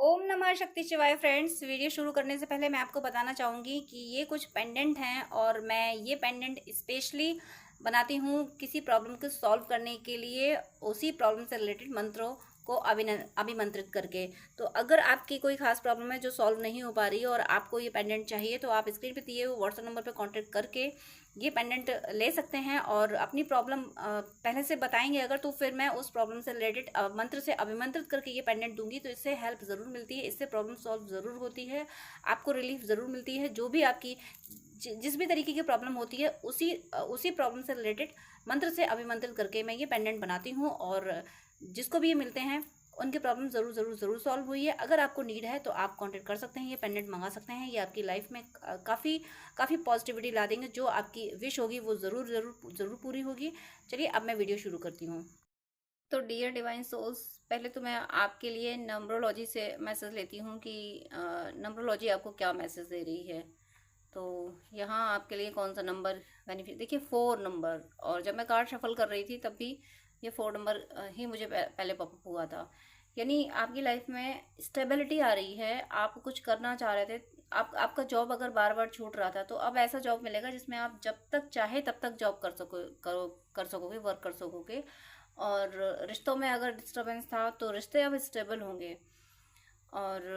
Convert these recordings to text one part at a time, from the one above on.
ओम नमः शक्ति शिवाय फ्रेंड्स। वीडियो शुरू करने से पहले मैं आपको बताना चाहूँगी कि ये कुछ पेंडेंट हैं और मैं ये पेंडेंट स्पेशली बनाती हूँ किसी प्रॉब्लम को सॉल्व करने के लिए, उसी प्रॉब्लम से रिलेटेड मंत्रों को अभिमंत्रित करके। तो अगर आपकी कोई खास प्रॉब्लम है जो सॉल्व नहीं हो पा रही है और आपको ये पेंडेंट चाहिए, तो आप स्क्रीन पे दिए हुए व्हाट्सएप नंबर पे कांटेक्ट करके ये पेंडेंट ले सकते हैं और अपनी प्रॉब्लम पहले से बताएंगे अगर, तो फिर मैं उस प्रॉब्लम से रिलेटेड मंत्र से अभिमंत्रित करके ये पेंडेंट दूंगी। तो इससे हेल्प ज़रूर मिलती है, इससे प्रॉब्लम सॉल्व ज़रूर होती है, आपको रिलीफ ज़रूर मिलती है। जो भी आपकी जिस भी तरीके की प्रॉब्लम होती है, उसी प्रॉब्लम से रिलेटेड मंत्र से अभिमंत्रित करके मैं ये पेंडेंट बनाती हूँ और जिसको भी ये मिलते हैं उनकी प्रॉब्लम ज़रूर ज़रूर ज़रूर सॉल्व हुई है। अगर आपको नीड है तो आप कांटेक्ट कर सकते हैं, ये पेंडेंट मंगा सकते हैं। ये आपकी लाइफ में काफ़ी काफ़ी पॉजिटिविटी ला देंगे। जो आपकी विश होगी वो ज़रूर ज़रूर ज़रूर पूरी होगी। चलिए अब मैं वीडियो शुरू करती हूँ। तो डियर डिवाइन सोल्स, पहले तो मैं आपके लिए नंबरोलॉजी से मैसेज लेती हूँ कि नंबरोलॉजी आपको क्या मैसेज दे रही है। तो यहाँ आपके लिए कौन सा नंबर बेनिफिट, देखिए 4 नंबर। और जब मैं कार्ड शफल कर रही थी तब भी ये 4 नंबर ही मुझे पहले पॉपअप हुआ था। यानी आपकी लाइफ में स्टेबिलिटी आ रही है, आप कुछ करना चाह रहे थे, आपका जॉब अगर बार बार छूट रहा था तो अब ऐसा जॉब मिलेगा जिसमें आप जब तक चाहे तब तक जॉब कर सकोगे, वर्क कर सकोगे। और रिश्तों में अगर डिस्टर्बेंस था तो रिश्ते अब स्टेबल होंगे। और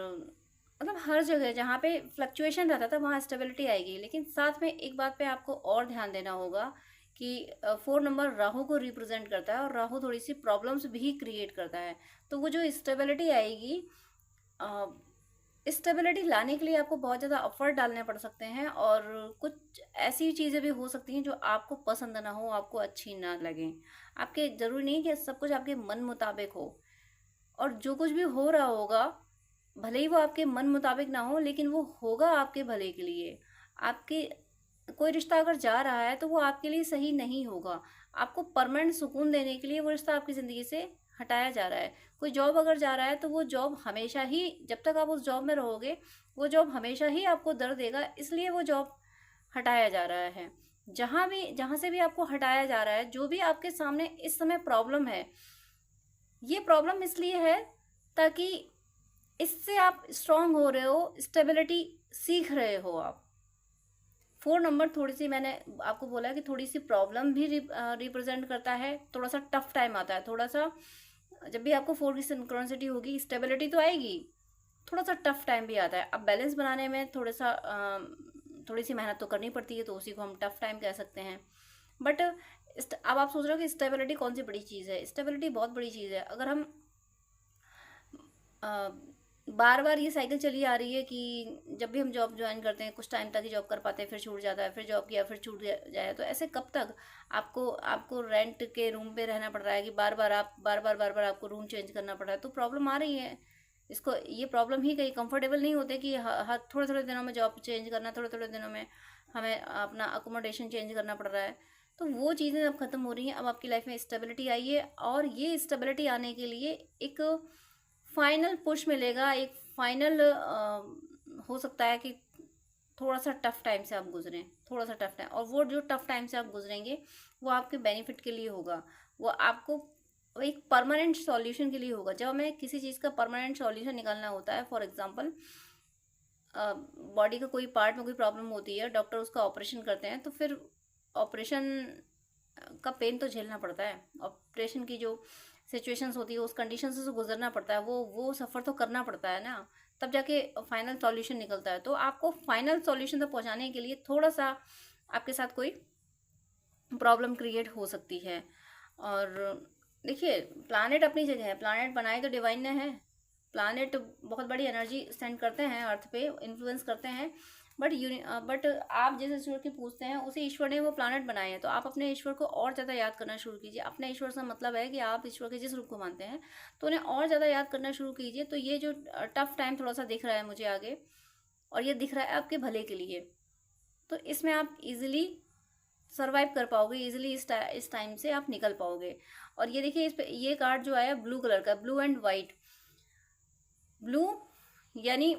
मतलब हर जगह जहाँ पे फ्लक्चुएशन रहता था वहाँ स्टेबिलिटी आएगी। लेकिन साथ में एक बात पे आपको और ध्यान देना होगा कि 4 नंबर राहु को रिप्रेजेंट करता है और राहु थोड़ी सी प्रॉब्लम्स भी क्रिएट करता है। तो वो जो स्टेबिलिटी आएगी, स्टेबिलिटी लाने के लिए आपको बहुत ज़्यादा एफर्ट डालने पड़ सकते हैं और कुछ ऐसी चीज़ें भी हो सकती हैं जो आपको पसंद ना हो, आपको अच्छी ना लगे। आपके ज़रूरी नहीं कि सब कुछ आपके मन मुताबिक हो। और जो कुछ भी हो रहा होगा, भले ही वो आपके मन मुताबिक ना हो, लेकिन वो होगा आपके भले के लिए। आपके कोई रिश्ता अगर जा रहा है तो वो आपके लिए सही नहीं होगा। आपको परमानेंट सुकून देने के लिए वो रिश्ता आपकी ज़िंदगी से हटाया जा रहा है। कोई जॉब अगर जा रहा है तो वो जॉब हमेशा ही, जब तक आप उस जॉब में रहोगे, वो जॉब हमेशा ही आपको दर्द देगा, इसलिए वो जॉब हटाया जा रहा है। जहाँ से भी आपको हटाया जा रहा है, जो भी आपके सामने इस समय प्रॉब्लम है, ये प्रॉब्लम इसलिए है ताकि इससे आप स्ट्रांग हो रहे हो, स्टेबिलिटी सीख रहे हो आप। 4 नंबर थोड़ी सी, मैंने आपको बोला कि थोड़ी सी प्रॉब्लम भी रिप्रेजेंट करता है। थोड़ा सा टफ टाइम आता है, थोड़ा सा जब भी आपको 4 की सिंक्रोनिसिटी होगी, स्टेबिलिटी तो आएगी, थोड़ा सा टफ टाइम भी आता है। अब बैलेंस बनाने में थोड़ी सी मेहनत तो करनी पड़ती है, तो उसी को हम टफ टाइम कह सकते हैं। बट अब आप सोच रहे हो कि स्टेबिलिटी कौन सी बड़ी चीज़ है। स्टेबिलिटी बहुत बड़ी चीज़ है। अगर हम बार बार ये साइकिल चली आ रही है कि जब भी हम जॉब ज्वाइन करते हैं कुछ टाइम तक ही जॉब कर पाते हैं, फिर छूट जाता है, फिर जॉब किया फिर छूट जाए, तो ऐसे कब तक आपको आपको रेंट के रूम पे रहना पड़ रहा है कि बार बार आपको रूम चेंज करना पड़ रहा है, तो प्रॉब्लम आ रही है। इसको ये प्रॉब्लम ही कहीं कंफर्टेबल नहीं होते कि हर थोड़े थोड़े दिनों में जॉब चेंज करना, थोड़े थोड़े दिनों में हमें अपना अकोमोडेशन चेंज करना पड़ रहा है। तो वो चीज़ें अब खत्म हो रही हैं। अब आपकी लाइफ में स्टेबिलिटी आई है और ये स्टेबिलिटी आने के लिए एक फाइनल पुश मिलेगा, एक फाइनल हो सकता है कि थोड़ा सा टफ टाइम से आप गुजरें, थोड़ा सा टफ टाइम। और वो जो टफ टाइम से आप गुजरेंगे वो आपके बेनिफिट के लिए होगा, वो आपको एक परमानेंट सॉल्यूशन के लिए होगा। जब हमें किसी चीज़ का परमानेंट सॉल्यूशन निकालना होता है, फॉर एग्जांपल बॉडी का कोई पार्ट में कोई प्रॉब्लम होती है, डॉक्टर उसका ऑपरेशन करते हैं, तो फिर ऑपरेशन का पेन तो झेलना पड़ता है। ऑपरेशन की जो सिचुएशंस होती है, उस कंडीशन से तो गुजरना पड़ता है, वो सफ़र तो करना पड़ता है ना, तब जाके फाइनल सॉल्यूशन निकलता है। तो आपको फाइनल सॉल्यूशन तक पहुंचाने के लिए थोड़ा सा आपके साथ कोई प्रॉब्लम क्रिएट हो सकती है। और देखिए, प्लानेट अपनी जगह है, प्लानेट बनाए तो डिवाइन ने है। प्लानेट बहुत बड़ी एनर्जी सेंड करते हैं अर्थ पे, इन्फ्लुएंस करते हैं। बट आप जिस ईश्वर की पूजते हैं उसी ईश्वर ने वो प्लानेट बनाए हैं। तो आप अपने ईश्वर को और ज़्यादा याद करना शुरू कीजिए। अपने ईश्वर से मतलब है कि आप ईश्वर के जिस रूप को मानते हैं तो उन्हें और ज़्यादा याद करना शुरू कीजिए। तो ये जो टफ टाइम थोड़ा सा दिख रहा है मुझे आगे, और ये दिख रहा है आपके भले के लिए, तो इसमें आप इजीली सर्वाइव कर पाओगे, इजीली इस टाइम से आप निकल पाओगे। और ये देखिए, इस पे ये कार्ड जो आया ब्लू कलर का, ब्लू एंड वाइट। ब्लू यानी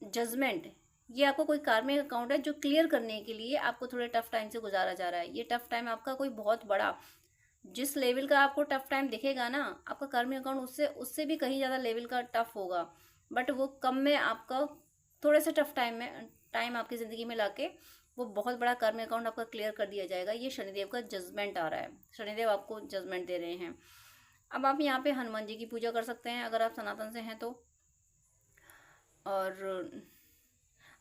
जजमेंट, ये आपको कोई कार्मिक अकाउंट है जो क्लियर करने के लिए आपको थोड़े टफ टाइम से गुजारा जा रहा है। ये टफ टाइम आपका कोई बहुत बड़ा, जिस लेवल का आपको टफ टाइम दिखेगा ना, आपका कार्मिक अकाउंट उससे उससे भी कहीं ज़्यादा लेवल का टफ होगा। बट वो कम में आपका थोड़े से टफ टाइम आपकी ज़िंदगी में लाके वो बहुत बड़ा कर्म अकाउंट आपका क्लियर कर दिया जाएगा। ये शनिदेव का जजमेंट आ रहा है, शनिदेव आपको जजमेंट दे रहे हैं। अब आप यहाँ पे हनुमान जी की पूजा कर सकते हैं अगर आप सनातन से हैं तो। और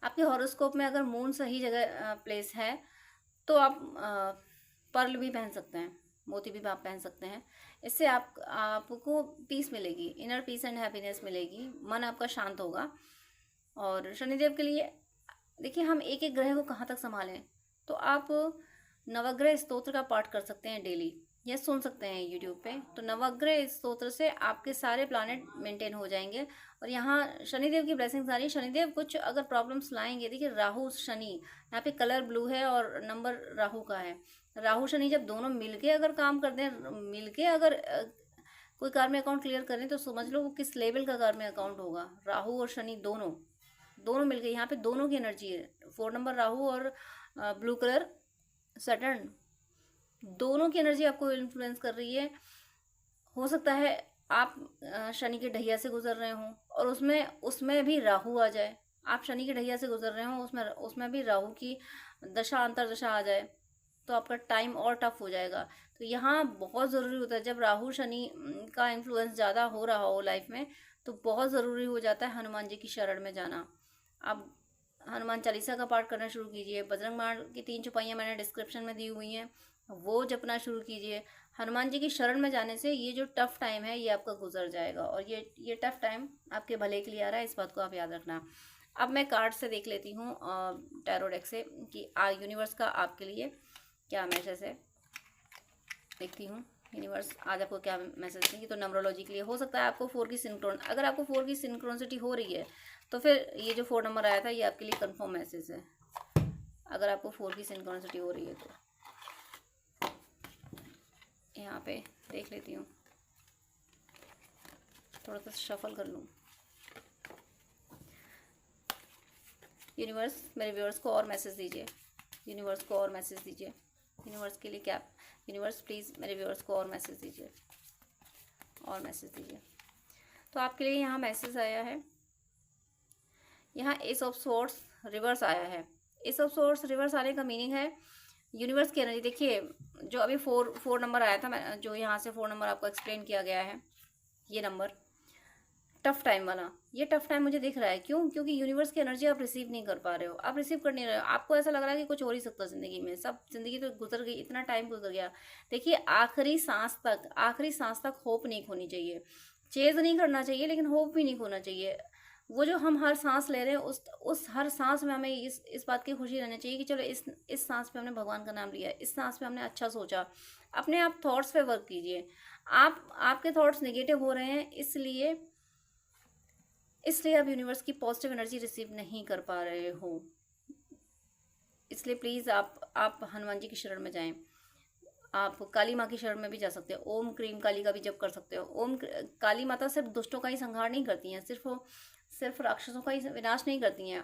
आपके हॉरोस्कोप में अगर मून सही जगह प्लेस है तो आप पर्ल भी पहन सकते हैं, मोती भी आप पहन सकते हैं। इससे आपको पीस मिलेगी, इनर पीस एंड हैप्पीनेस मिलेगी, मन आपका शांत होगा। और शनिदेव के लिए देखिए, हम एक एक ग्रह को कहाँ तक संभालें, तो आप नवग्रह स्तोत्र का पाठ कर सकते हैं डेली, या सुन सकते हैं यूट्यूब पे। तो नवग्रह स्तोत्र से आपके सारे प्लानेट मेंटेन हो जाएंगे। और यहाँ शनिदेव की ब्लेसिंग्स आ रही है। शनिदेव कुछ अगर प्रॉब्लम्स लाएंगे, देखिए राहु शनि, यहाँ पे कलर ब्लू है और नंबर राहु का है। राहु शनि जब दोनों मिलके अगर काम करते हैं, मिलके अगर कोई कार्मी अकाउंट क्लियर करें, तो समझ लो वो किस लेवल का कार्मी अकाउंट होगा। राहु और शनि दोनों मिलके, यहाँ पे दोनों की एनर्जी है। 4 नंबर राहु और ब्लू कलर सैटर्न, दोनों की एनर्जी आपको इन्फ्लुएंस कर रही है। हो सकता है आप शनि के ढैया से गुजर रहे हों और उसमें भी राहु आ जाए। आप शनि के ढैया से गुजर रहे हो, उसमें भी राहु की दशा अंतरदशा आ जाए, तो आपका टाइम और टफ हो जाएगा। तो यहाँ बहुत ज़रूरी होता है, जब राहु शनि का इन्फ्लुएंस ज़्यादा हो रहा हो लाइफ में, तो बहुत ज़रूरी हो जाता है हनुमान जी की शरण में जाना। आप हनुमान चालीसा का पाठ करना शुरू कीजिए। बजरंग बाण की 3 चौपाइयाँ मैंने डिस्क्रिप्शन में दी हुई हैं, वो जपना शुरू कीजिए। हनुमान जी की शरण में जाने से ये जो टफ टाइम है ये आपका गुजर जाएगा। और ये टफ टाइम आपके भले के लिए आ रहा है, इस बात को आप याद रखना। अब मैं कार्ड से देख लेती हूँ, टैरो डेक से, कि यूनिवर्स का आपके लिए क्या मैसेज है। देखती हूँ यूनिवर्स आज आपको क्या मैसेज देंगी। तो नंबरोलॉजी के लिए हो सकता है आपको 4 की सिंक्रोन, अगर आपको 4 की सिंक्रोनिसिटी हो रही है तो फिर ये जो 4 नंबर आया था ये आपके लिए कंफर्म मैसेज है। अगर आपको 4 की सिंक्रोनिसिटी हो रही है तो यहाँ पे देख लेती हूँ, थोड़ा सा शफल कर लूँ। यूनिवर्स मेरे व्यूअर्स को और मैसेज दीजिए, यूनिवर्स को और मैसेज दीजिए। यूनिवर्स के लिए क्या, यूनिवर्स प्लीज़ मेरे व्यूअर्स को और मैसेज दीजिए, और मैसेज दीजिए। तो आपके लिए यहाँ मैसेज आया है, यहाँ एस ऑफ सोर्स रिवर्स आया है। एस ऑफ सोर्स रिवर्स आने का मीनिंग है यूनिवर्स की एनर्जी। देखिए जो अभी 4 नंबर आया था, मैं जो यहाँ से 4 नंबर आपको एक्सप्लेन किया गया है, ये नंबर टफ टाइम वाला, ये टफ टाइम मुझे दिख रहा है। क्यों? क्योंकि यूनिवर्स की एनर्जी आप रिसीव नहीं कर पा रहे हो, आप रिसीव कर नहीं रहे हो। आपको ऐसा लग रहा है कि कुछ हो नहीं सकता ज़िंदगी में, सब ज़िंदगी तो गुजर गई, इतना टाइम गुजर गया। देखिए आखिरी सांस तक होप नहीं खोनी चाहिए, चेज़ नहीं करना चाहिए, लेकिन होप भी नहीं खोना चाहिए। वो जो हम हर सांस ले रहे हैं, उस हर सांस में हमें इस बात की खुशी रहनी चाहिए कि चलो इस सांस पे हमने भगवान का नाम लिया, इस सांस पे हमने अच्छा सोचा। अपने आप थॉट्स पे वर्क कीजिए। आपके थॉट्स नेगेटिव हो रहे हैं, इसलिए आप यूनिवर्स की पॉजिटिव एनर्जी रिसीव नहीं कर पा रहे हो। इसलिए प्लीज़ आप हनुमान जी की शरण में जाएं। आप काली माँ की शरण में भी जा सकते हो, ओम क्रीम काली का भी जप कर सकते हो। काली माता सिर्फ दुष्टों का ही संहार नहीं करती हैं, सिर्फ राक्षसों का ही विनाश नहीं करती हैं।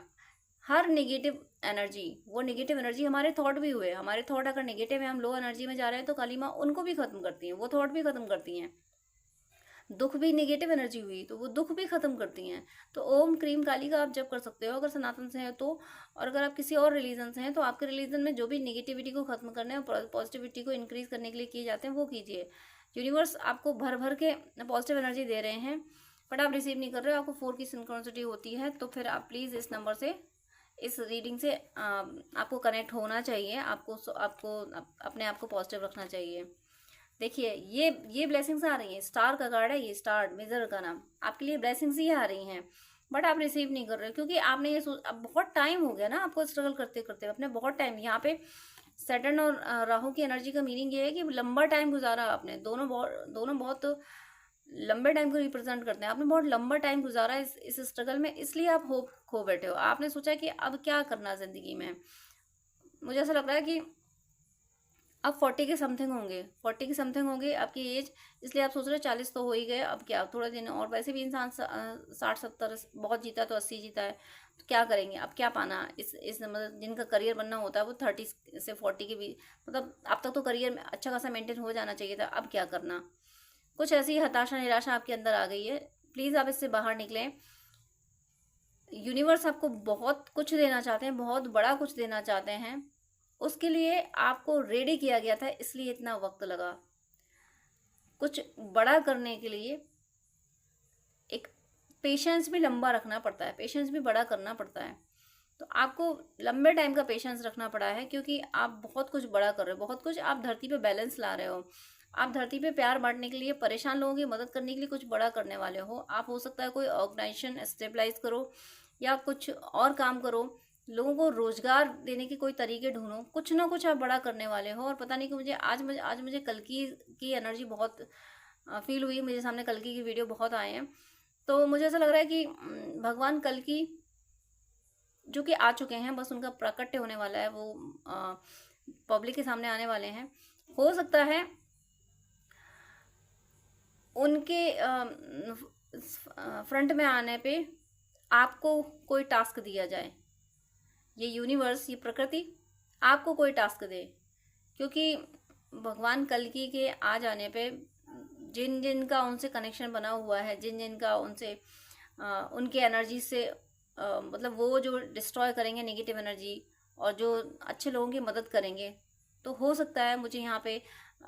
हर नेगेटिव एनर्जी, वो नेगेटिव एनर्जी हमारे थॉट भी हुए, हमारे थॉट अगर नेगेटिव है, हम लो एनर्जी में जा रहे हैं, तो काली माँ उनको भी खत्म करती हैं, वो थॉट भी खत्म करती हैं। दुख भी नेगेटिव एनर्जी हुई तो वो दुख भी खत्म करती हैं। तो ओम क्रीम काली का आप जप कर सकते हो अगर सनातन से हैं तो। और अगर आप किसी और रिलीजन से हैं तो आपके रिलीजन में जो भी नेगेटिविटी को खत्म करने और पॉजिटिविटी को इंक्रीज करने के लिए किए जाते हैं वो कीजिए। यूनिवर्स आपको भर भर के पॉजिटिव एनर्जी दे रहे हैं, बट आप रिसीव नहीं कर रहे हो। आपको 4 की सिंक्रोनिसिटी होती है, तो फिर आप प्लीज़ इस नंबर से, इस रीडिंग से आपको कनेक्ट होना चाहिए। आपको अपने आप को पॉजिटिव रखना चाहिए। देखिए ये ब्लेसिंग्स आ रही हैं, स्टार का कार्ड है ये, स्टार मेजर का नाम, आपके लिए ब्लेसिंग्स ही आ रही हैं, बट आप रिसीव नहीं कर रहे हो क्योंकि आपने अब बहुत टाइम हो गया ना आपको स्ट्रगल करते करते, अपने बहुत टाइम। यहाँ पे सैटर्न और राहु की एनर्जी का मीनिंग ये है कि लंबा टाइम गुजारा आपने, दोनों बहुत लंबे टाइम को रिप्रेजेंट करते हैं। आपने बहुत लंबा टाइम गुजारा इस स्ट्रगल में, इसलिए आप होप खो बैठे हो। आपने सोचा कि अब क्या करना ज़िंदगी में। मुझे ऐसा लग रहा है कि अब 40 के समथिंग होंगे आपकी एज, इसलिए आप सोच रहे हो 40 तो हो ही गए, अब क्या थोड़ा दिन और। वैसे भी इंसान 60-70 बहुत जीता तो 80 जीता है, तो क्या करेंगे, अब क्या पाना। इस मतलब जिनका करियर बनना होता है वो 30 से 40 के बीच, मतलब अब तक तो करियर में अच्छा खासा मेंटेन हो जाना चाहिए था, अब क्या करना। कुछ ऐसी हताशा निराशा आपके अंदर आ गई है, प्लीज़ आप इससे बाहर निकलें। यूनिवर्स आपको बहुत कुछ देना चाहते हैं, बहुत बड़ा कुछ देना चाहते हैं। उसके लिए आपको रेडी किया गया था, इसलिए इतना वक्त लगा। कुछ बड़ा करने के लिए एक पेशेंस भी लंबा रखना पड़ता है, पेशेंस भी बड़ा करना पड़ता है। तो आपको लंबे टाइम का पेशेंस रखना पड़ा है, क्योंकि आप बहुत कुछ बड़ा कर रहे हो, बहुत कुछ आप धरती पे बैलेंस ला रहे हो। आप धरती पे प्यार बांटने के लिए, परेशान लोगों की मदद करने के लिए कुछ बड़ा करने वाले हो। आप हो सकता है कोई ऑर्गेनाइजेशन स्टेबलाइज करो या कुछ और काम करो, लोगों को रोजगार देने के कोई तरीके ढूंढो, कुछ ना कुछ आप बड़ा करने वाले हो। और पता नहीं कि मुझे कल्कि की एनर्जी बहुत फील हुई। मेरे सामने कल्कि की वीडियो बहुत आए हैं, तो मुझे ऐसा लग रहा है कि भगवान कल्कि जो कि आ चुके हैं, बस उनका प्राकट्य होने वाला है, वो पब्लिक के सामने आने वाले हैं। हो सकता है उनके फ्रंट में आने पे आपको कोई टास्क दिया जाए, ये यूनिवर्स, ये प्रकृति आपको कोई टास्क दे। क्योंकि भगवान कल्कि के आ जाने पे जिन जिन का उनसे कनेक्शन बना हुआ है, जिन जिन का उनसे उनके एनर्जी से मतलब वो जो डिस्ट्रॉय करेंगे नेगेटिव एनर्जी, और जो अच्छे लोगों की मदद करेंगे, तो हो सकता है मुझे यहाँ पे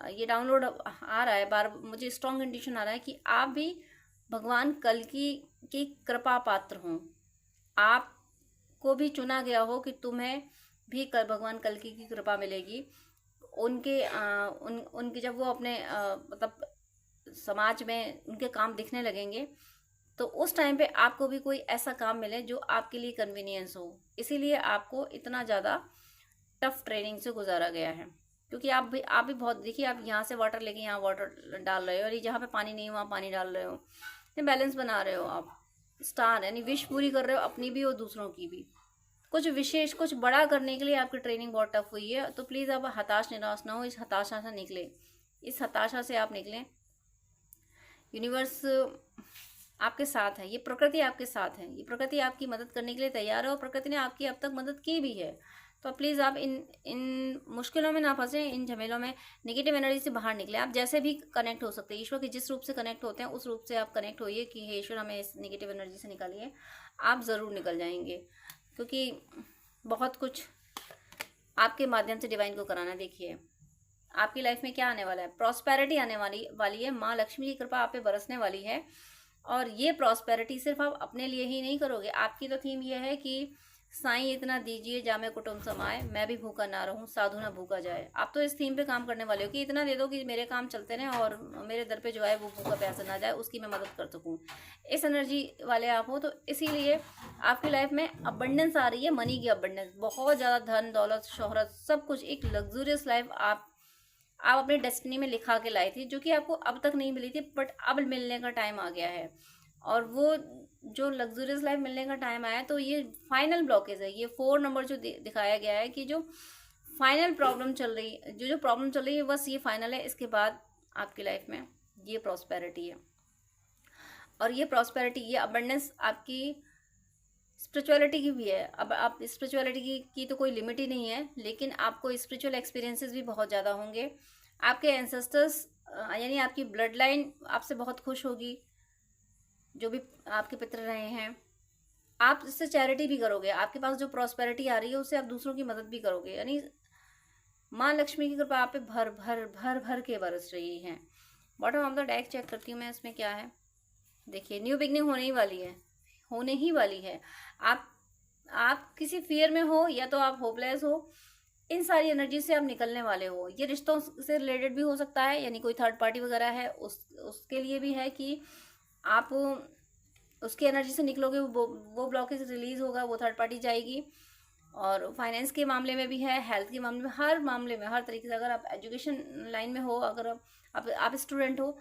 ये डाउनलोड आ रहा है, बार मुझे स्ट्रॉन्ग इंट्यूशन आ रहा है कि आप भी भगवान कल्कि की कृपा पात्र हों। आपको भी चुना गया हो कि तुम्हें भी भगवान कल्कि की कृपा मिलेगी। उनके जब वो अपने मतलब समाज में उनके काम दिखने लगेंगे, तो उस टाइम पे आपको भी कोई ऐसा काम मिले जो आपके लिए कन्वीनियंस हो। इसीलिए आपको इतना ज़्यादा टफ ट्रेनिंग से गुजारा गया है। क्योंकि आप भी बहुत, देखिए आप यहाँ से वाटर लेके यहाँ वाटर डाल रहे हो, और ये जहाँ पे पानी नहीं वहाँ पानी डाल रहे हो, ये बैलेंस बना रहे हो आप। स्टार यानी विश पूरी कर रहे हो, अपनी भी और दूसरों की भी। कुछ विशेष, कुछ बड़ा करने के लिए आपकी ट्रेनिंग बहुत टफ हुई है। तो प्लीज़ आप हताश निराश ना हो, इस हताशा से निकले, इस हताशा से आप निकलें। यूनिवर्स आपके साथ है, ये प्रकृति आपके साथ है, ये प्रकृति आपकी मदद करने के लिए तैयार है, और प्रकृति ने आपकी अब तक मदद की भी है। तो प्लीज़ आप इन मुश्किलों में ना फंसे, इन झमेलों में, नेगेटिव एनर्जी से बाहर निकले। आप जैसे भी कनेक्ट हो सकते हैं, ईश्वर के जिस रूप से कनेक्ट होते हैं उस रूप से आप कनेक्ट होइए कि हे ईश्वर हमें इस नेगेटिव एनर्जी से निकालिए। आप ज़रूर निकल जाएंगे, क्योंकि बहुत कुछ आपके माध्यम से डिवाइन को कराना। देखिए आपकी लाइफ में क्या आने वाला है, प्रॉस्पेरिटी आने वाली है। माँ लक्ष्मी की कृपा आप पे बरसने वाली है। और ये प्रॉस्पेरिटी सिर्फ आप अपने लिए ही नहीं करोगे। आपकी तो थीम ये है कि साईं इतना दीजिए जामे कुटुंब समाए, मैं भी भूखा ना रहूं साधु ना भूखा जाए। आप तो इस थीम पे काम करने वाले हो कि इतना दे दो कि मेरे काम चलते रहें, और मेरे दर पे जो है वो भूखा प्यासा ना जाए, उसकी मैं मदद कर सकूं। इस एनर्जी वाले आप हो। तो इसीलिए आपकी लाइफ में अबंडेंस आ रही है, मनी की अबंडेंस, बहुत ज़्यादा धन दौलत शोहरत सब कुछ, एक लग्जूरियस लाइफ आप अपने डेस्टिनी में लिखा के लाई थी, जो कि आपको अब तक नहीं मिली थी, बट अब मिलने का टाइम आ गया है। और वो जो लग्जूरियस लाइफ मिलने का टाइम आया, तो ये फाइनल ब्लॉकेज है। ये 4 नंबर जो दिखाया गया है कि जो फाइनल प्रॉब्लम चल रही, जो प्रॉब्लम चल रही है, बस ये फाइनल है। इसके बाद आपकी लाइफ में ये प्रॉस्पेरिटी है। और ये प्रॉस्पेरिटी, ये अबंडेंस आपकी स्पिरिचुअलिटी की भी है। अब आप स्पिरिचुअलिटी की तो कोई लिमिट ही नहीं है, लेकिन आपको स्पिरिचुअल एक्सपीरियंसेस भी बहुत ज़्यादा होंगे। आपके एंसेस्टर्स यानी आपकी ब्लड लाइन आपसे बहुत खुश होगी, जो भी आपके पितर रहे हैं। आप इससे चैरिटी भी करोगे, आपके पास जो प्रॉस्पेरिटी आ रही है उससे आप दूसरों की मदद भी करोगे। यानी माँ लक्ष्मी की कृपा आप पे भर भर भर भर के बरस रही है। Bottom of the deck check करती हूँ मैं, इसमें क्या है। देखिए न्यू बिगनिंग होने ही वाली है, होने ही वाली है। आप किसी फियर में हो, या तो आप होपलेस हो, इन सारी एनर्जी से आप निकलने वाले हो। ये रिश्तों से रिलेटेड भी हो सकता है, यानी कोई थर्ड पार्टी वगैरह है, उसके लिए भी है कि आप उसकी एनर्जी से निकलोगे, वो ब्लॉकेज रिलीज होगा, वो थर्ड पार्टी जाएगी। और फाइनेंस के मामले में भी है, हेल्थ के मामले में, हर मामले में, हर तरीके से। अगर आप एजुकेशन लाइन में हो, अगर आप स्टूडेंट हो,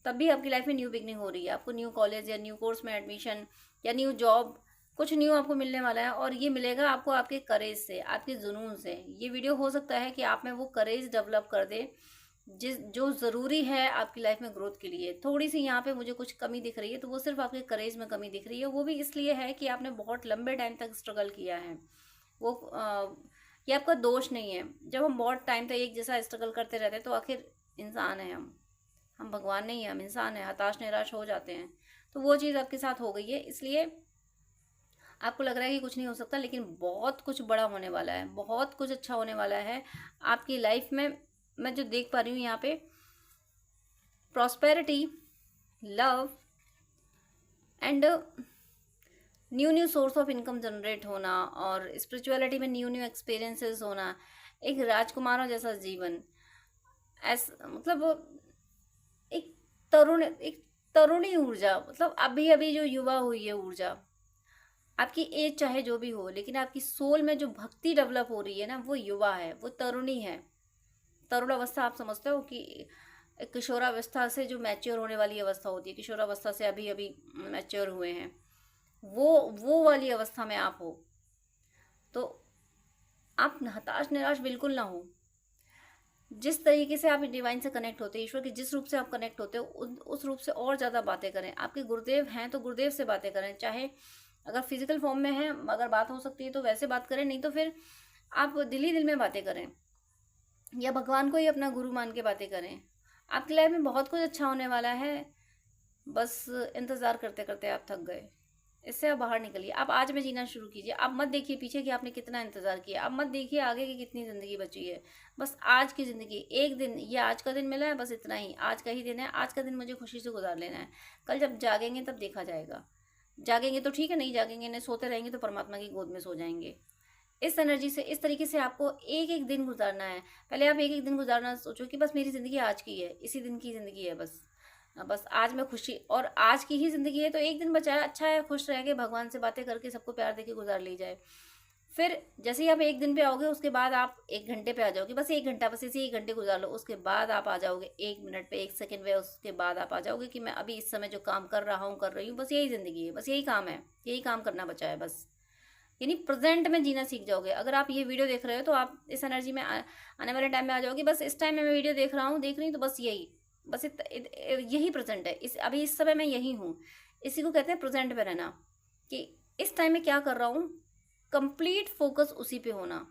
तब भी आपकी लाइफ में न्यू बिगनिंग हो रही है। आपको न्यू कॉलेज या न्यू कोर्स में एडमिशन या न्यू जॉब, कुछ न्यू आपको मिलने वाला है। और ये मिलेगा आपको आपके करेज से, आपके जुनून से। ये वीडियो हो सकता है कि आप में वो करेज डेवलप कर दे जो ज़रूरी है आपकी लाइफ में ग्रोथ के लिए। थोड़ी सी यहाँ पे मुझे कुछ कमी दिख रही है, तो वो सिर्फ आपके करेज में कमी दिख रही है। वो भी इसलिए है कि आपने बहुत लंबे टाइम तक स्ट्रगल किया है। वो ये आपका दोष नहीं है। जब हम बहुत टाइम तक एक जैसा स्ट्रगल करते रहते हैं, तो आखिर इंसान है हम भगवान नहीं है, हम इंसान है, हताश निराश हो जाते हैं। तो वो चीज़ आपके साथ हो गई है, इसलिए आपको लग रहा है कि कुछ नहीं हो सकता, लेकिन बहुत कुछ बड़ा होने वाला है, बहुत कुछ अच्छा होने वाला है आपकी लाइफ में। मैं जो देख पा रही हूँ यहाँ पे, prosperity, love and new new source of income generate होना, और स्पिरिचुअलिटी में न्यू न्यू एक्सपीरियंसेस होना, एक राजकुमारों जैसा जीवन, मतलब एक तरुणी ऊर्जा, मतलब अभी अभी जो युवा हुई है ऊर्जा, आपकी एज चाहे जो भी हो, लेकिन आपकी सोल में जो भक्ति डेवलप हो रही है ना, वो युवा है, वो तरुणी है। तरुण अवस्था आप समझते हो कि किशोरावस्था से जो मैच्योर होने वाली अवस्था होती है, किशोरावस्था से अभी अभी मैच्योर हुए हैं, वो वाली अवस्था में आप हो। तो आप हताश निराश बिल्कुल ना हो। जिस तरीके से आप डिवाइन से कनेक्ट होते हैं, ईश्वर के जिस रूप से आप कनेक्ट होते हो, उस रूप से और ज़्यादा बातें करें। आपके गुरुदेव हैं तो गुरुदेव से बातें करें, चाहे अगर फिजिकल फॉर्म में है, अगर बात हो सकती है तो वैसे बात करें, नहीं तो फिर आप दिल ही दिल में बातें करें, या भगवान को ही अपना गुरु मान के बातें करें। आपकी लाइफ में बहुत कुछ अच्छा होने वाला है। बस इंतज़ार करते करते आप थक गए, इससे आप बाहर निकलिए। आप आज में जीना शुरू कीजिए। आप मत देखिए पीछे कि आपने कितना इंतज़ार किया, आप मत देखिए आगे की कितनी ज़िंदगी बची है। बस आज की ज़िंदगी, एक दिन, ये आज का दिन मिला है, बस इतना ही, आज का ही दिन है, आज का दिन मुझे खुशी से गुजार लेना है। कल जब जागेंगे तब देखा जाएगा। जागेंगे तो ठीक है, नहीं जागेंगे, नहीं सोते रहेंगे तो परमात्मा की गोद में सो जाएंगे। इस एनर्जी से, इस तरीके से आपको एक एक दिन गुजारना है। पहले आप एक एक दिन गुजारना सोचो कि बस मेरी ज़िंदगी आज की है, इसी दिन की ज़िंदगी है, बस आज मैं खुशी, और आज की ही ज़िंदगी है तो एक दिन बचा है, अच्छा है, खुश रह के भगवान से बातें करके सबको प्यार देके गुजार ली जाए। फिर जैसे ही आप एक दिन पे आओगे, उसके बाद आप एक घंटे पे आ जाओगे, बस एक घंटा, बस इसी एक घंटे गुजार लो। उसके बाद आप आ जाओगे एक मिनट पे, एक सेकंड पे, उसके बाद आप आ जाओगे कि मैं अभी इस समय जो काम कर रहा हूँ, कर रही हूँ, बस यही ज़िंदगी है, बस यही काम है, यही काम करना बचा है बस। यानी प्रेजेंट में जीना सीख जाओगे। अगर आप ये वीडियो देख रहे हो तो आप इस एनर्जी में आने वाले टाइम में आ जाओगे। बस इस टाइम में मैं वीडियो देख रहा हूँ, देख रही हूँ, तो बस यही, बस यही प्रेजेंट है, अभी इस समय मैं यही हूँ। इसी को कहते हैं प्रेजेंट में रहना, कि इस टाइम में क्या कर रहा हूँ, कंप्लीट फोकस उसी पे होना।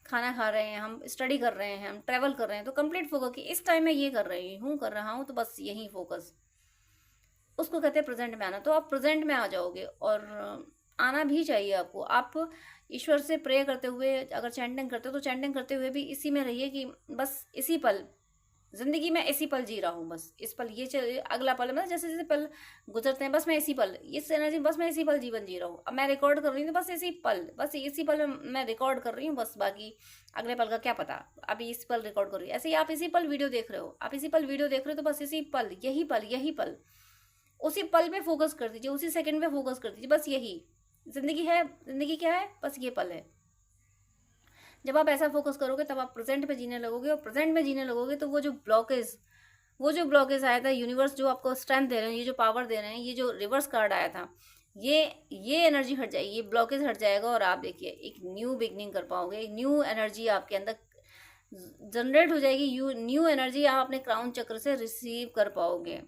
खाना खा रहे हैं हम, स्टडी कर रहे हैं हम, ट्रैवल कर रहे हैं, तो कंप्लीट फोकस कि इस टाइम में ये कर रही हूँ, कर रहा हूँ, तो बस यही फोकस, उसको कहते हैं प्रेजेंट में आना। तो आप प्रेजेंट में आ जाओगे, और आना भी चाहिए आपको। आप ईश्वर से प्रे करते हुए, अगर चैंटिंग करते हो तो चैंटिंग करते हुए भी इसी में रहिए कि बस इसी पल, जिंदगी में इसी पल जी रहा हूँ, बस इस पल, ये अगला पल, मतलब जैसे जैसे पल गुजरते हैं, बस मैं इसी पल, इस एनर्जी, बस मैं इसी पल जीवन जी रहा हूँ। अब मैं रिकॉर्ड कर रही हूँ तो बस इसी पल, बस इसी पल में मैं रिकॉर्ड कर रही हूँ, बस बाकी अगले पल का क्या पता, अभी इस पल रिकॉर्ड कर रही हूँ। ऐसे ही आप इसी पल वीडियो देख रहे हो, आप इसी पल वीडियो देख रहे हो, तो बस इसी पल, यही पल, यही पल, उसी पल पे फोकस कर दीजिए, उसी सेकंड पे फोकस कर दीजिए, बस यही जिंदगी है। जिंदगी क्या है, बस ये पल है। जब आप ऐसा फोकस करोगे तब आप प्रेजेंट में जीने लगोगे, और प्रेजेंट में जीने लगोगे तो वो जो ब्लॉकेज आया था, यूनिवर्स जो आपको स्ट्रेंथ दे रहे हैं, ये जो पावर दे रहे हैं, ये जो रिवर्स कार्ड आया था, ये एनर्जी हट जाएगी, ये ब्लॉकेज हट जाएगा, और आप देखिए एक न्यू बिगनिंग कर पाओगे। एक न्यू एनर्जी आपके अंदर जनरेट हो जाएगी, न्यू एनर्जी आप अपने क्राउन चक्र से रिसीव कर पाओगे।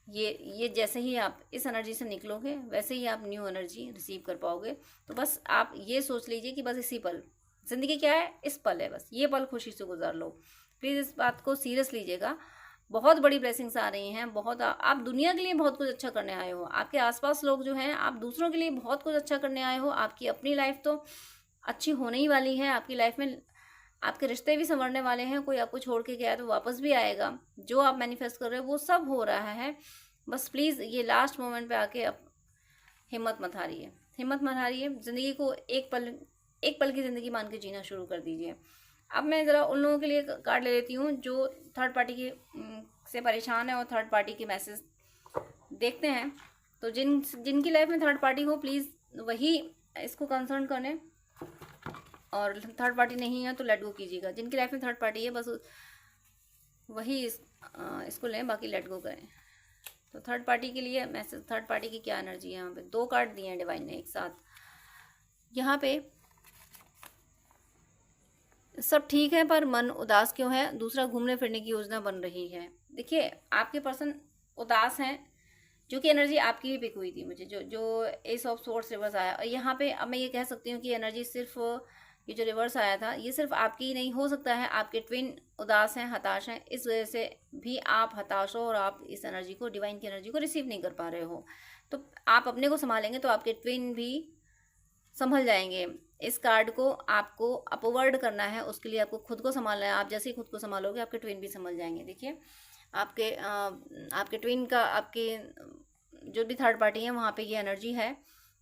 ये जैसे ही आप इस एनर्जी से निकलोगे, वैसे ही आप न्यू एनर्जी रिसीव कर पाओगे। तो बस आप ये सोच लीजिए कि बस इसी पल, जिंदगी क्या है, इस पल है, बस ये पल खुशी से गुजार लो। प्लीज़ इस बात को सीरियस लीजिएगा। बहुत बड़ी ब्लेसिंग्स आ रही हैं, बहुत, आप दुनिया के लिए बहुत कुछ अच्छा करने आए हो। आपके आसपास लोग जो हैं, आप दूसरों के लिए बहुत कुछ अच्छा करने आए हो। आपकी अपनी लाइफ तो अच्छी होने ही वाली है। आपकी लाइफ में आपके रिश्ते भी संवरने वाले हैं। कोई आपको छोड़ के गया तो वापस भी आएगा। जो आप मैनिफेस्ट कर रहे हो वो सब हो रहा है। बस प्लीज़ ये लास्ट मोमेंट पे आके अब हिम्मत मत हारिए, हिम्मत मत हारिए। ज़िंदगी को एक पल की ज़िंदगी मान के जीना शुरू कर दीजिए। अब मैं ज़रा उन लोगों के लिए कार्ड ले लेती हूँ जो थर्ड पार्टी के से परेशान है और थर्ड पार्टी के मैसेज देखते हैं। तो जिनकी लाइफ में थर्ड पार्टी हो, प्लीज़ वही इसको कंसर्न करें, और थर्ड पार्टी नहीं है तो लेट गो कीजिएगा। जिनकी लाइफ में थर्ड पार्टी है बस वही इसको लें, बाकी लेट गो करें। तो थर्ड पार्टी के लिए मैसेज, थर्ड पार्टी की क्या एनर्जी है। यहाँ पे 2 कार्ड दिए हैं डिवाइन ने एक साथ। यहाँ पे सब ठीक है पर मन उदास क्यों है, दूसरा घूमने फिरने की योजना बन रही है। देखिए आपके पर्सन उदास हैं, जो कि एनर्जी आपकी भी पिक हुई थी मुझे, जो एस ऑफ सोर्स रिवर्स आया। और यहाँ पे अब मैं ये कह सकती हूँ कि एनर्जी सिर्फ ये जो रिवर्स आया था ये सिर्फ आपकी ही नहीं, हो सकता है आपके ट्विन उदास हैं, हताश हैं, इस वजह से भी आप हताश हो और आप इस एनर्जी को, डिवाइन की एनर्जी को रिसीव नहीं कर पा रहे हो। तो आप अपने को संभालेंगे तो आपके ट्विन भी संभल जाएंगे। इस कार्ड को आपको अपवर्ड करना है, उसके लिए आपको खुद को संभालना है। आप जैसे ही खुद को संभालोगे आपके ट्विन भी संभल जाएंगे। देखिए आपके ट्विन का, आपके जो भी थर्ड पार्टी है वहाँ पे ये एनर्जी है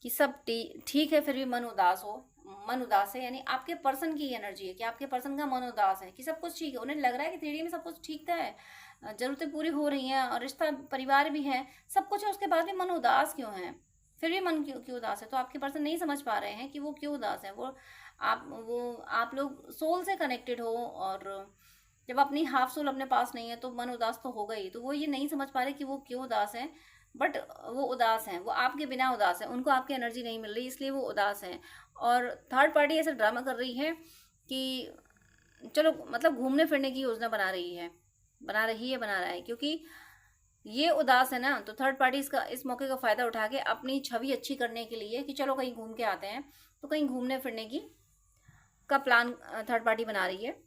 कि सब ठीक है, फिर भी मन उदास हो, मन उदास है, यानी आपके पर्सन की एनर्जी है कि आपके पर्सन का मन उदास है कि सब कुछ ठीक है। उन्हें लग रहा है कि 3D में सब कुछ ठीक है, जरूरतें पूरी हो रही हैं और रिश्ता परिवार भी है, सब कुछ है, उसके बाद भी मन उदास क्यों है, फिर भी मन क्यों उदास है। तो आपके पर्सन नहीं समझ पा रहे हैं कि वो क्यों उदास है। वो आप लोग सोल से कनेक्टेड हो, और जब अपनी हाफ सोल अपने पास नहीं है तो मन उदास तो होगा ही। तो वो ये नहीं समझ पा रहे कि वो क्यों उदास है, बट वो उदास हैं, वो आपके बिना उदास है, उनको आपकी एनर्जी नहीं मिल रही इसलिए वो उदास हैं। और थर्ड पार्टी ऐसा ड्रामा कर रही है कि चलो मतलब घूमने फिरने की योजना बना रहा है, क्योंकि ये उदास है ना। तो थर्ड पार्टी इस मौके का फायदा उठा के अपनी छवि अच्छी करने के लिए कि चलो कहीं घूम के आते हैं, तो कहीं घूमने फिरने का प्लान थर्ड पार्टी बना रही है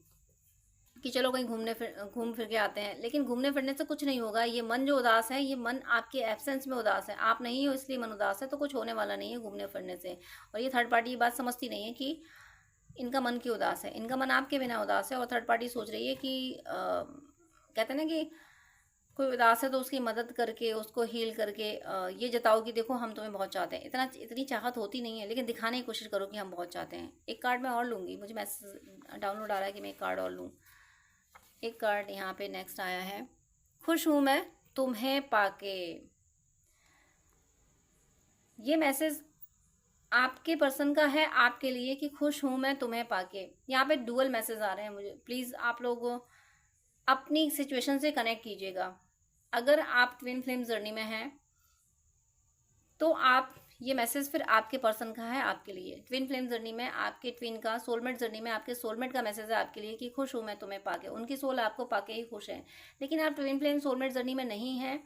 कि चलो कहीं घूम फिर के आते हैं। लेकिन घूमने फिरने से कुछ नहीं होगा। ये मन जो उदास है, ये मन आपके एब्सेंस में उदास है, आप नहीं हो इसलिए मन उदास है, तो कुछ होने वाला नहीं है घूमने फिरने से। और ये थर्ड पार्टी ये बात समझती नहीं है कि इनका मन क्यों उदास है, इनका मन आपके बिना उदास है। और थर्ड पार्टी सोच रही है कि कहते हैं ना कि कोई उदास है तो उसकी मदद करके, उसको हील करके ये जताओ कि देखो हम तुम्हें बहुत चाहते हैं। इतनी चाहत होती नहीं है, लेकिन दिखाने की कोशिश करो कि हम बहुत चाहते हैं। एक कार्ड मैं और लूँगी, मुझे मैसेज डाउनलोड आ रहा है कि मैं एक कार्ड और लूँ। एक कार्ड यहाँ पे नेक्स्ट आया है, खुश हूँ मैं तुम्हें पाके। ये मैसेज आपके पर्सन का है आपके लिए कि खुश हूँ मैं तुम्हें पाके। यहाँ पे डुअल मैसेज आ रहे हैं मुझे। प्लीज़ आप लोग अपनी सिचुएशन से कनेक्ट कीजिएगा। अगर आप ट्विन फ्लेम जर्नी में हैं तो आप ये मैसेज फिर आपके पर्सन का है आपके लिए। ट्विन फ्लेम जर्नी में आपके ट्विन का, सोलमेट जर्नी में आपके सोलमेट का मैसेज है आपके लिए कि खुश हूँ मैं तुम्हें पाके। उनकी सोल आपको पाके ही खुश है। लेकिन आप ट्विन फ्लेम सोलमेट जर्नी में नहीं हैं,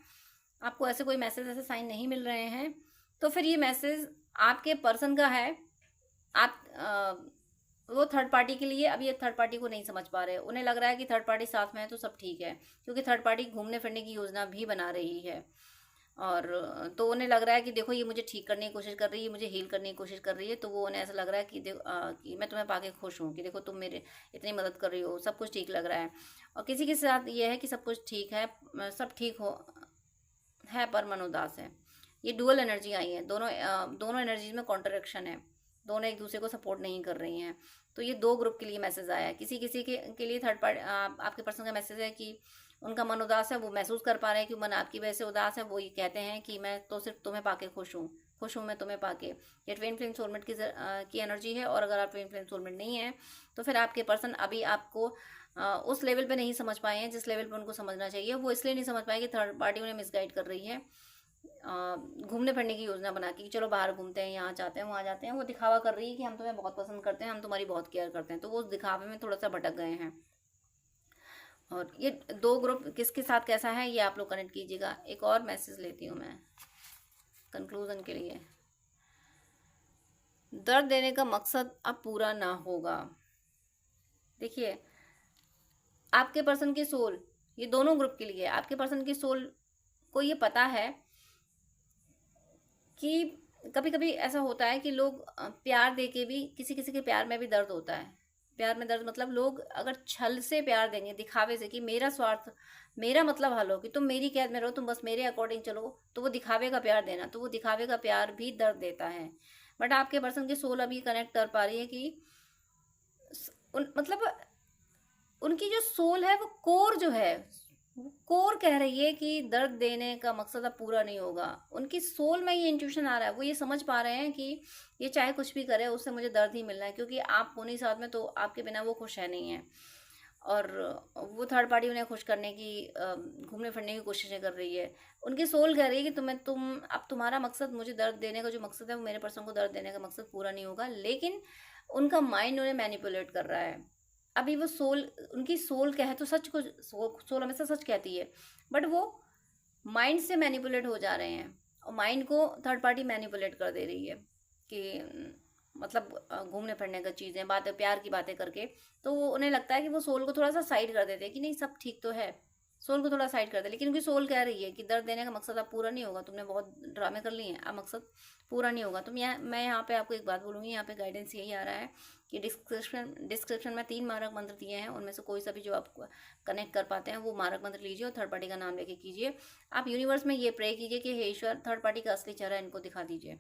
आपको ऐसे कोई मैसेज, ऐसे साइन नहीं मिल रहे हैं, तो फिर ये मैसेज आपके पर्सन का है। आप वो थर्ड पार्टी के लिए अभी एक थर्ड पार्टी को नहीं समझ पा रहे। उन्हें लग रहा है कि थर्ड पार्टी साथ में है तो सब ठीक है, क्योंकि थर्ड पार्टी घूमने फिरने की योजना भी बना रही है। और तो उन्हें लग रहा है कि देखो ये मुझे ठीक करने की कोशिश कर रही है, मुझे हील करने की कोशिश कर रही है। तो वो उन्हें ऐसा लग रहा है कि कि मैं तुम्हें पाके खुश हूँ, कि देखो तुम मेरे इतनी मदद कर रही हो, सब कुछ ठीक लग रहा है। और किसी के साथ ये है कि सब कुछ ठीक है, सब ठीक हो है पर मन उदास है। ये डुअल एनर्जी आई है, दोनों एनर्जीज में कॉन्ट्रडिक्शन है, दोनों एक दूसरे को सपोर्ट नहीं कर रही हैं। तो ये दो ग्रुप के लिए मैसेज आया है। किसी के लिए थर्ड पार्टी आपके पर्सन का मैसेज है कि उनका मन उदास है, वो महसूस कर पा रहे हैं कि मन आपकी वजह से उदास है। वो ये कहते हैं कि मैं तो सिर्फ तुम्हें पाके खुश हूँ मैं तुम्हें पाके। ये ट्विन फ्लेम सोलमेट की एनर्जी है। और अगर आप ट्विन फ्लेम सोलमेट नहीं है तो फिर आपके पर्सन अभी आपको उस लेवल पे नहीं समझ पाए हैं जिस लेवल पे उनको समझना चाहिए। वो इसलिए नहीं समझ पाए कि थर्ड पार्टी उन्हें मिसगाइड कर रही है, घूमने फिरने की योजना बना के, चलो बाहर घूमते हैं, यहाँ जाते हैं, वहाँ जाते हैं। वो दिखावा कर रही है कि हम तुम्हें बहुत पसंद करते हैं, हम तुम्हारी बहुत केयर करते हैं। तो वो उस दिखावे में थोड़ा सा भटक गए हैं। और ये दो ग्रुप किसके साथ कैसा है ये आप लोग कनेक्ट कीजिएगा। एक और मैसेज लेती हूँ मैं कंक्लूजन के लिए। दर्द देने का मकसद अब पूरा ना होगा। देखिए आपके पर्सन की सोल, ये दोनों ग्रुप के लिए, आपके पर्सन की सोल को ये पता है कि कभी कभी ऐसा होता है कि लोग प्यार दे के भी, किसी किसी के प्यार में भी दर्द होता है। प्यार में दर्द मतलब लोग अगर छल से प्यार देंगे, दिखावे से, कि मेरा स्वार्थ, मेरा मतलब हल हो, कि तुम मेरी कैद में रहो, तुम बस मेरे अकॉर्डिंग चलो, तो वो दिखावे का प्यार देना, तो वो दिखावे का प्यार भी दर्द देता है। बट आपके पर्सन की सोल अभी कनेक्ट कर पा रही है कि मतलब उनकी जो सोल है, वो कोर जो है, कोर कह रही है कि दर्द देने का मकसद अब पूरा नहीं होगा। उनकी सोल में ये इंट्यूशन आ रहा है, वो ये समझ पा रहे हैं कि ये चाहे कुछ भी करे उससे मुझे दर्द ही मिलना है, क्योंकि आप हो नहीं साथ में, तो आपके बिना वो खुश है नहीं है। और वो थर्ड पार्टी उन्हें खुश करने की, घूमने फिरने की कोशिशें कर रही है। उनकी सोल कह रही है कि अब तुम्हारा मकसद, मुझे दर्द देने का जो मकसद है, वो मेरे पर्सन को दर्द देने का मकसद पूरा नहीं होगा। लेकिन उनका माइंड उन्हें मैनिपुलेट कर रहा है। अभी वो सोल, उनकी सोल कहे तो सच को, सोल हमेशा सच कहती है, बट वो माइंड से मैनिपुलेट हो जा रहे हैं। और माइंड को थर्ड पार्टी मैनिपुलेट कर दे रही है कि मतलब घूमने फिरने का चीज़ें, बातें, प्यार की बातें करके। तो वो उन्हें लगता है कि वो सोल को थोड़ा सा साइड कर देते हैं कि नहीं सब ठीक तो है, सोल को थोड़ा साइड कर दे, लेकिन उनकी सोल कह रही है कि दर्द देने का मकसद अब पूरा नहीं होगा, तुमने बहुत ड्रामे कर लिए हैं, अब मकसद पूरा नहीं होगा। मैं यहाँ पे आपको एक बात बोलूँगी, यहाँ पे गाइडेंस यही आ रहा है कि डिस्क्रिप्शन में 3 मारक मंत्र दिए हैं, उनमें से कोई सा भी जो आप कनेक्ट कर पाते हैं वो मारक मंत्र लीजिए और थर्ड पार्टी का नाम लेके कीजिए। आप यूनिवर्स में ये प्रे कीजिए कि हे ईश्वर, थर्ड पार्टी का असली चेहरा इनको दिखा दीजिए।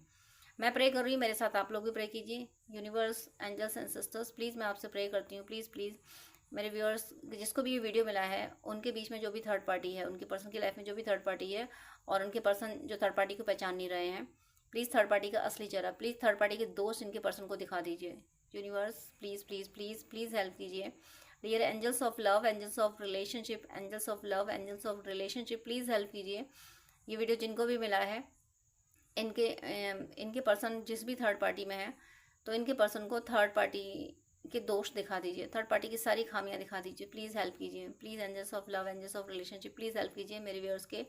मैं प्रे कर रही हूँ, मेरे साथ आप लोग भी प्रे कीजिए। Universe, angels and sisters, please मैं आपसे प्रे करती हूँ, प्लीज़ प्लीज़ मेरे व्यूअर्स जिसको भी ये वीडियो मिला है उनके बीच में जो भी थर्ड पार्टी है, उनके पर्सन की लाइफ में जो भी थर्ड पार्टी है और उनके पर्सन जो थर्ड पार्टी को पहचान नहीं रहे हैं, प्लीज़ थर्ड पार्टी का असली चेहरा, प्लीज़ थर्ड पार्टी के दोस्त इनके पर्सन को दिखा दीजिए। Universe please please please please help कीजिए। Dear angels of love, angels of relationship, angels of love, angels of relationship, please help कीजिए। ये वीडियो जिनको भी मिला है इनके पर्सन जिस भी थर्ड पार्टी में है, तो इनके पर्सन को थर्ड पार्टी के दोष दिखा दीजिए, थर्ड पार्टी की सारी खामियां दिखा दीजिए, प्लीज़ हेल्प कीजिए। Please angels of love, angels of relationship, please help कीजिए। मेरे व्यूअर्स के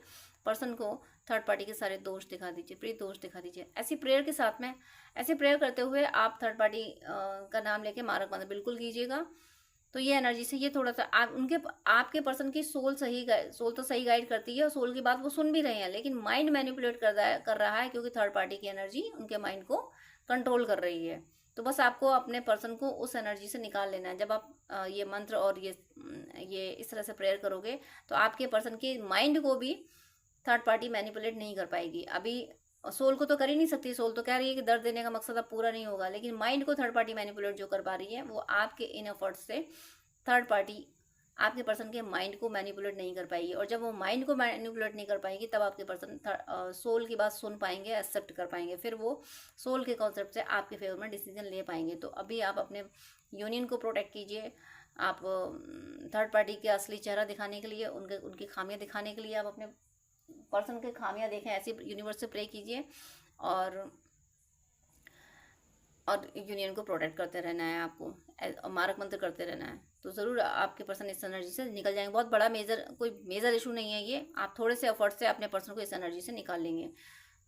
पर्सन को थर्ड पार्टी के सारे दोष दिखा दीजिए, प्लीज दोष दिखा दीजिए। ऐसी प्रेयर के साथ में, ऐसी प्रेयर करते हुए आप थर्ड पार्टी का नाम लेके मारक मंत्र बिल्कुल कीजिएगा। तो ये एनर्जी से ये थोड़ा सा आपके पर्सन की सोल तो सही गाइड करती है और सोल की बात वो सुन भी रहे हैं, लेकिन माइंड मैनिपुलेट कर रहा है क्योंकि थर्ड पार्टी की एनर्जी उनके माइंड को कंट्रोल कर रही है। तो बस आपको अपने पर्सन को उस एनर्जी से निकाल लेना है। जब आप ये मंत्र और ये इस तरह से प्रेयर करोगे तो आपके पर्सन के माइंड को भी थर्ड पार्टी मैनिपुलेट नहीं कर पाएगी। अभी सोल को तो कर ही नहीं सकती, सोल तो कह रही है कि दर्द देने का मकसद अब पूरा नहीं होगा, लेकिन माइंड को थर्ड पार्टी मैनिपुलेट जो कर पा रही है वो आपके इन एफर्ट्स से थर्ड पार्टी आपके पर्सन के माइंड को मैनिपुलेट नहीं कर पाएगी। और जब वो माइंड को मैनिपुलेट नहीं कर पाएगी तब आपके पर्सन सोल की बात सुन पाएंगे, एक्सेप्ट कर पाएंगे, फिर वो सोल के कॉन्सेप्ट से आपके फेवर में डिसीजन ले पाएंगे। तो अभी आप अपने यूनियन को प्रोटेक्ट कीजिए। आप थर्ड पार्टी के असली चेहरा दिखाने के लिए, उनकी खामियां दिखाने के लिए आप अपने पर्सन के खामियां देखें, ऐसी यूनिवर्स से प्रे कीजिए और यूनियन को प्रोटेक्ट करते रहना है आपको, मारक मंत्र करते रहना है। तो ज़रूर आपके पर्सन इस एनर्जी से निकल जाएंगे। बहुत बड़ा कोई मेजर इशू नहीं है ये, आप थोड़े से एफर्ट से अपने पर्सन को इस एनर्जी से निकाल लेंगे।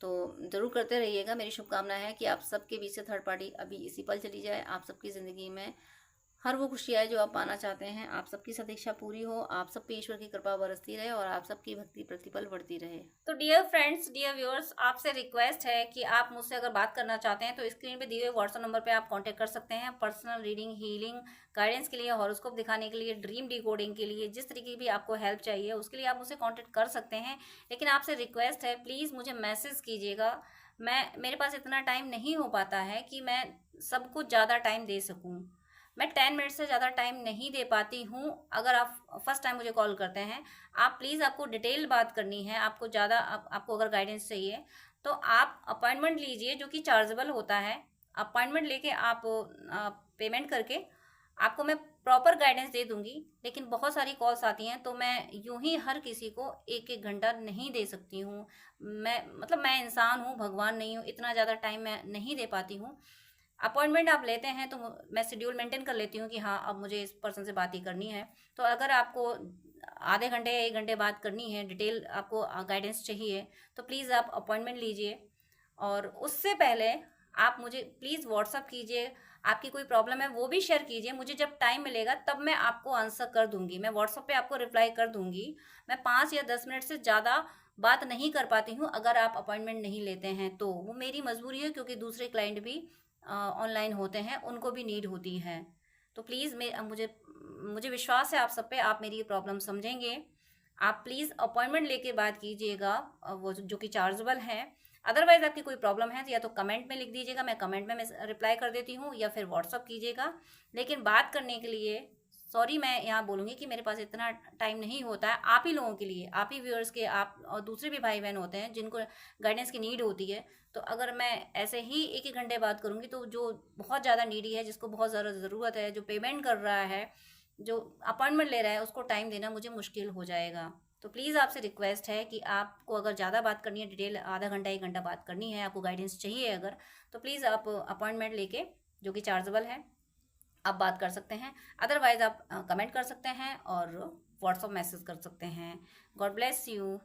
तो ज़रूर करते रहिएगा। मेरी शुभकामना है कि आप सबके बीच से थर्ड पार्टी अभी इसी पल चली जाए, आप सबकी ज़िंदगी में हर वो खुशी आए जो आप पाना चाहते हैं, आप सबकी सदीक्षा पूरी हो, आप सब पे ईश्वर की कृपा बरसती रहे और आप सबकी भक्ति प्रतिपल बढ़ती रहे। तो डियर फ्रेंड्स, डियर व्यूअर्स, आपसे रिक्वेस्ट है कि आप मुझसे अगर बात करना चाहते हैं तो स्क्रीन पे दिए हुए व्हाट्सएप नंबर पे आप कांटेक्ट कर सकते हैं। पर्सनल रीडिंग, हीलिंग, गाइडेंस के लिए, हॉरोस्कोप दिखाने के लिए, ड्रीम डिकोडिंग के लिए, जिस तरीके की भी आपको हेल्प चाहिए उसके लिए आप मुझसे कॉन्टेक्ट कर सकते हैं। लेकिन आपसे रिक्वेस्ट है, प्लीज़ मुझे मैसेज कीजिएगा। मेरे पास इतना टाइम नहीं हो पाता है कि मैं सबको ज़्यादा टाइम दे सकूँ। मैं 10 मिनट से ज़्यादा टाइम नहीं दे पाती हूँ। अगर आप फर्स्ट टाइम मुझे कॉल करते हैं, आप प्लीज़, आपको डिटेल बात करनी है, आपको ज़्यादा आपको अगर गाइडेंस चाहिए तो आप अपॉइंटमेंट लीजिए, जो कि चार्जेबल होता है। अपॉइंटमेंट लेके आप पेमेंट करके आपको मैं प्रॉपर गाइडेंस दे दूंगी। लेकिन बहुत सारी कॉल्स आती हैं तो मैं यूं ही हर किसी को 1-1 घंटा नहीं दे सकती हूँ। मैं इंसान हूँ, भगवान नहीं हूँ, इतना ज़्यादा टाइम मैं नहीं दे पाती हूँ। अपॉइंटमेंट आप लेते हैं तो मैं शेड्यूल मेंटेन कर लेती हूँ कि हाँ, अब मुझे इस पर्सन से बात ही करनी है। तो अगर आपको आधे घंटे या 1 घंटे बात करनी है, डिटेल आपको गाइडेंस चाहिए, तो प्लीज़ आप अपॉइंटमेंट लीजिए। और उससे पहले आप मुझे प्लीज़ व्हाट्सअप कीजिए, आपकी कोई प्रॉब्लम है वो भी शेयर कीजिए। मुझे जब टाइम मिलेगा तब मैं आपको आंसर कर दूंगी, मैं व्हाट्सअप पे आपको रिप्लाई कर दूंगी। मैं 5 या 10 मिनट से ज़्यादा बात नहीं कर पाती हूँ अगर आप अपॉइंटमेंट नहीं लेते हैं तो। वो मेरी मजबूरी है, क्योंकि दूसरे क्लाइंट भी ऑनलाइन होते हैं, उनको भी नीड होती है। तो प्लीज़ मुझे विश्वास है आप सब पे, आप मेरी प्रॉब्लम समझेंगे। आप प्लीज़ अपॉइंटमेंट लेके बात कीजिएगा, वो जो कि चार्जेबल है। अदरवाइज आपकी कोई प्रॉब्लम है तो या तो कमेंट में लिख दीजिएगा, मैं कमेंट में रिप्लाई कर देती हूँ, या फिर व्हाट्सअप कीजिएगा। लेकिन बात करने के लिए सॉरी, मैं यहाँ बोलूँगी कि मेरे पास इतना टाइम नहीं होता है। आप ही लोगों के लिए, आप ही व्यूअर्स के, आप और दूसरे भी भाई बहन होते हैं जिनको गाइडेंस की नीड होती है। तो अगर मैं ऐसे ही 1-1 घंटे बात करूँगी तो जो बहुत ज़्यादा नीडी है, जिसको बहुत ज़्यादा ज़रूरत है, जो पेमेंट कर रहा है, जो अपॉइंटमेंट ले रहा है, उसको टाइम देना मुझे मुश्किल हो जाएगा। तो प्लीज़ आपसे रिक्वेस्ट है कि आपको अगर ज़्यादा बात करनी है, डिटेल आधा घंटा 1 घंटा बात करनी है, आपको गाइडेंस चाहिए अगर, तो प्लीज़ आप अपॉइंटमेंट लेके, जो कि चार्जेबल है, आप बात कर सकते हैं। अदरवाइज आप कमेंट कर सकते हैं और व्हाट्सअप मैसेज कर सकते हैं। God bless you.